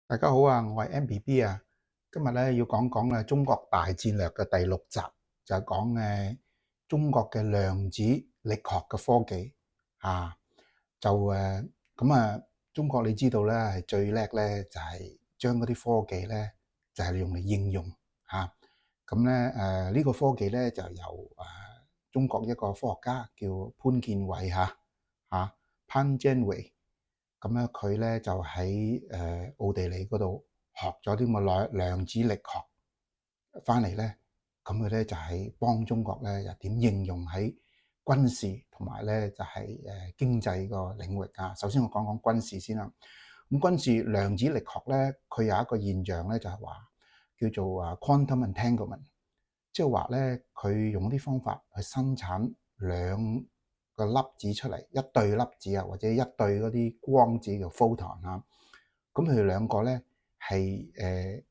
大家好啊，我係 MBB 啊。今日咧要講講中國大戰略嘅第六集，就係講中國嘅量子力學嘅科技啊。就咁中國你知道咧係最叻咧，就係將嗰啲科技咧就係用嚟應用嚇。咁咧呢個科技咧就由中國一個科學家叫潘建偉潘建偉。咁咧佢咧就喺奧地利嗰度學咗啲咁嘅量子力學翻嚟咧，咁佢咧就係幫中國咧又點應用喺軍事同埋咧就係經濟個領域啊。首先我講講軍事先啦。咁軍事量子力學咧，佢有一個現象咧就係話叫做quantum entanglement，即係話咧佢用啲方法去生產兩個粒子出嚟，一對粒子啊，或者一對嗰啲光子叫 photon 啊。咁佢哋兩個咧係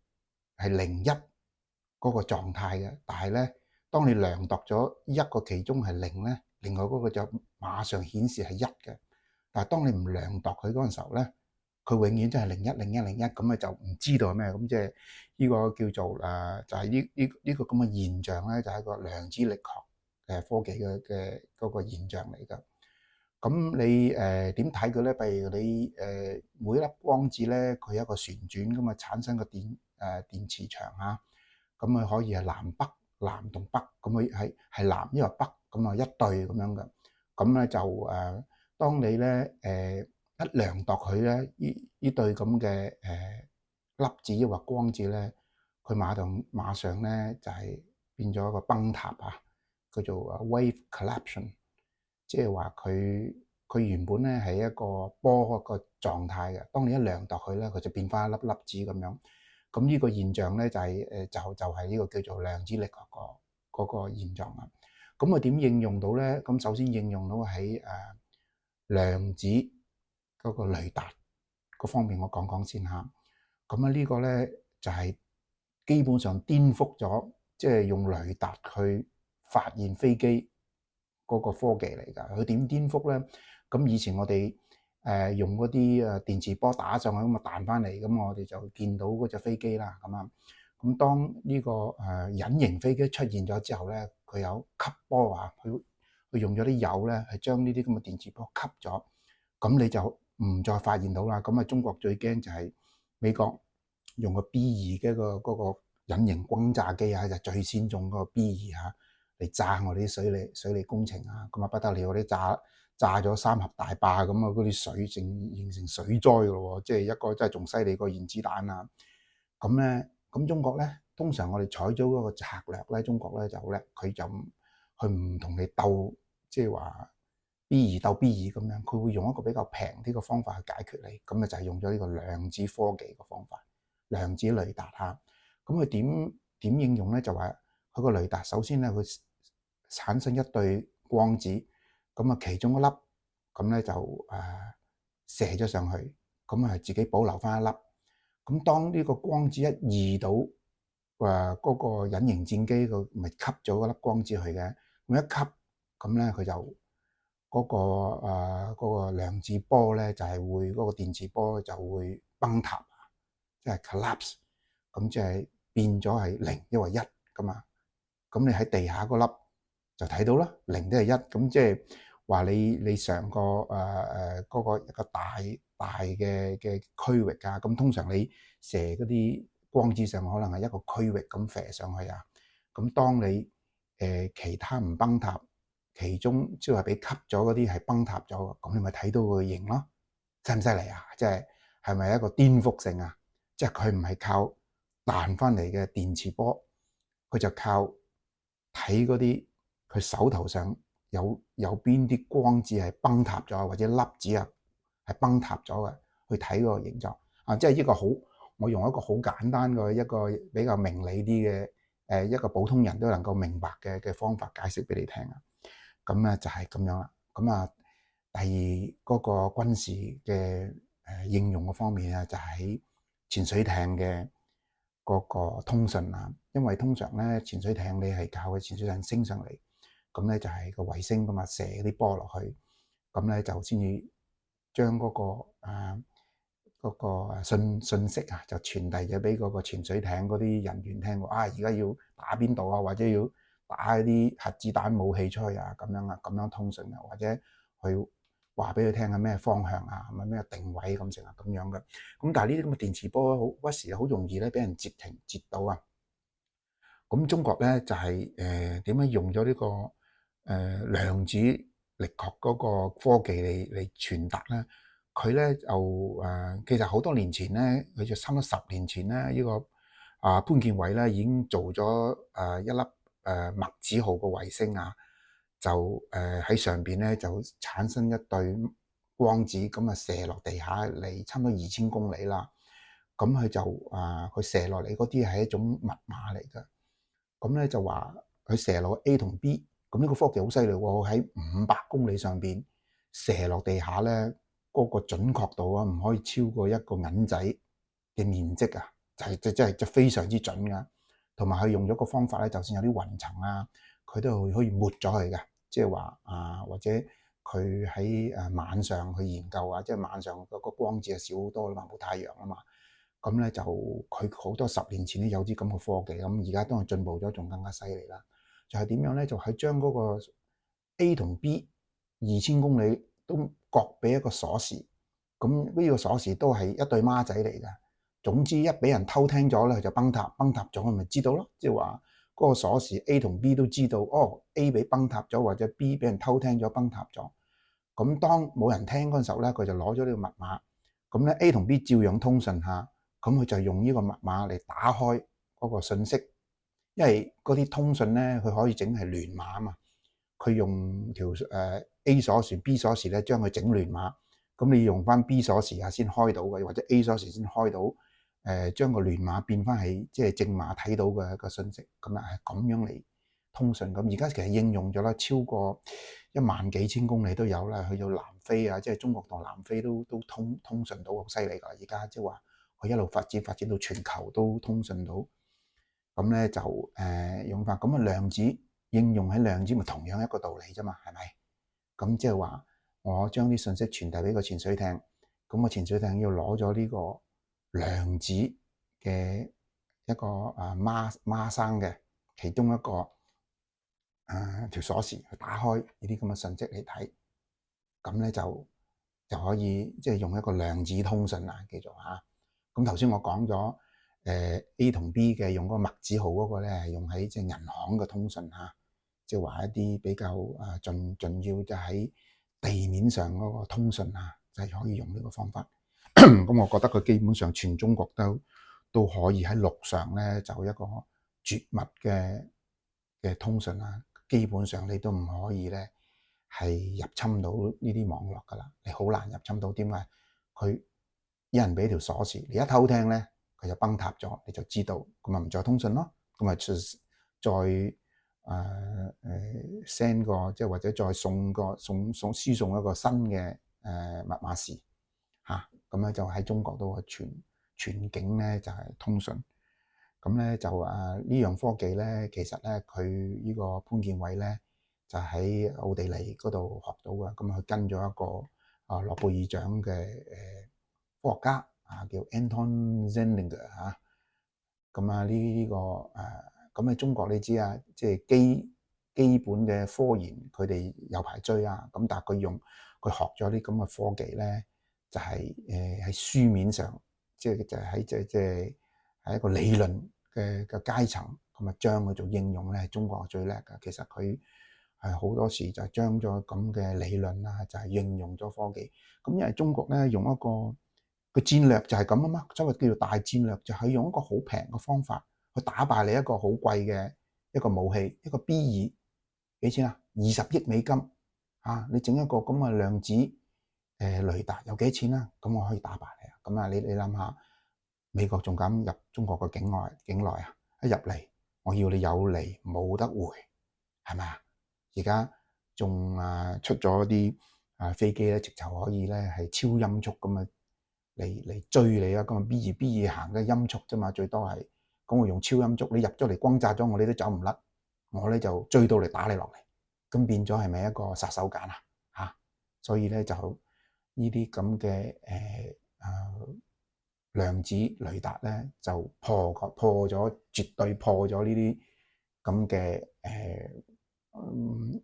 零一嗰個狀態嘅，但係咧當你量度咗一個其中係零咧，另外嗰個就馬上顯示係一嘅。但係當你唔量度佢嗰陣時候咧，佢永遠都係零一零一零一，咁啊就唔知道係咩。咁即係呢個叫做就係呢個咁嘅現象咧，就係一個量子力學科技嘅嗰個現象嚟㗎。咁你點睇佢咧？譬如你每一粒光子咧，佢有一個旋轉咁啊，產生個電磁場啊。咁佢可以係南同北，咁佢係南因為北，咁啊一對咁樣嘅。咁咧就當你咧一量度佢咧，呢對咁嘅粒子或光子咧，佢馬上咧就係變咗一個崩塌啊，叫做wave collapse。即係話佢原本咧係一個波個狀態嘅，當你一量度佢咧，佢就變翻一粒粒子咁樣。咁呢個現象咧就係係呢個叫做量子力學嗰個現象啊。咁佢點應用到咧？咁首先應用到喺量子嗰個雷達嗰方面，我講講先嚇。咁呢個咧就係基本上顛覆咗，即係用雷達去發現飛機嗰個科技嚟㗎。佢點顛覆咧？咁以前我哋用嗰啲電磁波打上去咁啊彈翻嚟，咁我哋就見到嗰隻飛機啦。咁當呢個隱形飛機出現咗之後咧，佢有吸波啊，佢用咗啲油咧，係將呢啲咁嘅電磁波吸咗，咁你就唔再發現到啦。咁中國最驚就係美國用個 B2嘅嗰個隱形轟炸機啊，就最先進嗰個 B2嚟炸我哋啲水利工程啊。咁不得了，啲炸咗三峽大壩咁啊，嗰啲水形成水災噶咯，即係一個真係仲犀利過原子彈啊。咁中國咧，通常我哋採咗嗰個策略咧，中國咧就好叻，佢唔同你鬥，即係話 B2鬥 B2咁樣，佢會用一個比較平啲嘅方法去解決你。咁就係用咗呢個量子科技嘅方法，量子雷達嚇。咁佢點應用咧？就話佢個雷達首先咧，佢產生一對光子，咁其中一粒咁咧就射咗上去，咁自己保留翻一粒。咁當呢個光子一移到嗰個隱形戰機，佢咪吸咗嗰粒光子去嘅。咁一吸，咁咧佢就嗰個量子波咧就係會嗰個電磁波就會崩塌，即係 collapse。咁即係變咗係零，因為一咁啊。咁你喺地下嗰粒就睇到啦，零都係一。咁即係話你上個嗰個一個大嘅區域啊。咁通常你射嗰啲光子上可能係一個區域咁射上去啊。咁當你其他唔崩塌，其中即係話俾吸咗嗰啲係崩塌咗，咁你咪睇到佢形咯。犀唔犀利啊？即係咪一個顛覆性啊？即係佢唔係靠彈翻嚟嘅電磁波，佢就靠睇嗰啲佢手頭上有邊啲光子係崩塌咗，或者粒子啊係崩塌咗嘅，去睇個形狀啊。即係一個好，我用一個好簡單嘅一個比較明理啲嘅一個普通人都能夠明白嘅方法解釋俾你聽啊。咁咧就係咁樣啦。咁第二嗰個軍事嘅應用嘅方面啊，就喺潛水艇嘅嗰個通訊啊。因為通常咧潛水艇你係靠個潛水艇升上嚟，咁咧就係個衛星咁啊射啲波落去，咁咧就先至將嗰個嗰個信息啊，就傳遞咗俾嗰個潛水艇嗰啲人員聽喎。而家要打邊度啊，或者要打啲核子彈武器出去啊，咁樣通訊啊，或者去話俾佢聽係咩方向啊，係咪咩定位咁成啊咁樣嘅。咁但係呢啲咁嘅電磁波好屈時好容易咧俾人截到啊。咁中國咧就係點樣用咗呢個量子力學嗰個科技嚟傳達咧？佢咧就其實好多年前咧，佢就差唔多10年前咧，呢個潘建偉咧已經做咗一粒墨子號個衛星啊，就喺上邊咧就產生一對光子，咁啊射落地下嚟，差唔多2000公里啦。咁佢就佢射落嚟嗰啲係一種密碼嚟嘅。咁咧就話佢射落 A 同 B，咁呢個科技好犀利喎！喺500公里上邊射落地下咧，嗰個準確度啊，唔可以超過一個銀仔嘅面積啊，就非常之準噶。同埋佢用咗個方法咧，就算有啲雲層啊，佢都可以抹咗佢嘅，即係話或者佢喺晚上去研究啊，即係晚上個光子係少好多啦嘛，冇太陽啊嘛。咁咧就佢好多10年前咧有啲咁嘅科技，咁而家當然進步咗，仲更加犀利啦。就係點樣咧？就係將嗰個 A 同 B 2000公里都各俾一個鎖匙，咁呢個鎖匙都係一對孖仔嚟嘅。總之一俾人偷聽咗咧，就崩塌咗，我咪知道咯。即係話嗰個鎖匙 A 同 B 都知道，A 俾崩塌咗，或者 B 俾人偷聽咗崩塌咗。咁當冇人聽嗰陣時候咧，佢就攞咗呢個密碼，咁咧 A 同 B 照樣通訊下。咁佢就用呢個密碼嚟打開嗰個信息，因為嗰啲通訊咧，佢可以整係聯碼啊嘛。佢用條A 鎖匙、B 鎖匙咧，將佢整聯碼。咁你用翻 B 鎖匙啊，先開到嘅，或者 A 鎖匙先開到。將個聯碼變翻係即係正碼睇到嘅個信息。咁啊係咁樣嚟通訊。咁而家其實應用咗啦，超過1萬幾千公里都有啦。去到南非啊，即係中國同南非都通訊到，好犀利㗎。而家即係話。佢一路發展到全球都通訊到，咁咧就用法咁量子應用喺量子咪同樣一個道理啫嘛，係咪？咁即係話我將啲信息傳遞俾個潛水艇，咁個潛水艇要攞咗呢個量子嘅一個孖生嘅其中一個條鎖匙去打開呢啲咁嘅信息嚟睇，咁咧就可以即係用一個量子通訊啊，叫做嚇。咁頭先我講咗A 同 B 嘅用嗰個墨子號嗰個咧，係用喺即係銀行嘅通訊嚇，即係話一啲比較重要就喺地面上嗰個通訊嚇，就係可以用呢個方法。咁我覺得佢基本上全中國都可以喺陸上咧就一個絕密嘅通訊啊，基本上你都唔可以咧係入侵到呢啲網絡噶啦，你好難入侵到。點解？佢一人俾條鎖匙，你一偷聽咧，佢就崩塌咗，你就知道，咁咪唔再通訊咯。咁咪再send 個，即係或者再送輸送一個新嘅密碼匙嚇。咁咧就喺中國都全境咧就係通訊。咁咧就呢樣科技咧，其實咧佢呢個潘建偉咧就喺奧地利嗰度學到嘅。咁佢跟咗一個諾貝爾獎嘅科學家叫 Anton Zeilinger 嚇。咁呢個咁喺中國你知啊，即係基本嘅科研佢哋有排追啊。咁但係佢學咗啲咁嘅科技咧，就係喺書面上，即係喺一個理論嘅階層，咁啊將佢做應用咧，係中國係最叻㗎。其實佢係好多時就將咗咁嘅理論啊，就係應用咗科技。咁因為中國咧用一個戰略就係咁啊嘛，所謂叫做大戰略，就係用一個好平嘅方法去打敗你一個好貴嘅一個武器，一個 B2幾錢啊？20億美金啊！你整一個咁嘅量子雷達有幾錢啊？咁我可以打敗你啊！咁啊，你諗下，美國仲敢入中國嘅境內啊？一入嚟，我要你有嚟冇得回，係咪啊？而家仲出咗啲飛機咧，直頭可以咧係超音速咁啊嚟追你啊！咁啊 B2 行嘅音速啫嘛，最多係咁我用超音速，你入咗嚟轟炸咗我，你都走唔甩，我咧就追到嚟打你落嚟，咁變咗係咪一個殺手鐧啊？嚇！所以咧就呢啲咁嘅量子雷達咧就破咗，絕對破咗呢啲咁嘅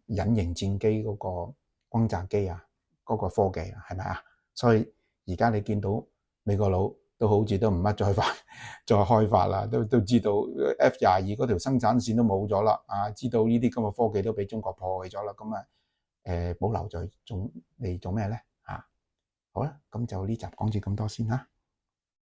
隱形戰機嗰個轟炸機啊，嗰個科技啊，係咪啊？所以而家你見到美國佬都好似都唔乜再開發啦，都知道 F-22嗰條生產線都冇咗啦，啊，知道呢啲咁嘅科技都俾中國破壞咗啦，咁啊保留在嚟做咩咧？啊，好啦，咁就呢集講住咁多先啦。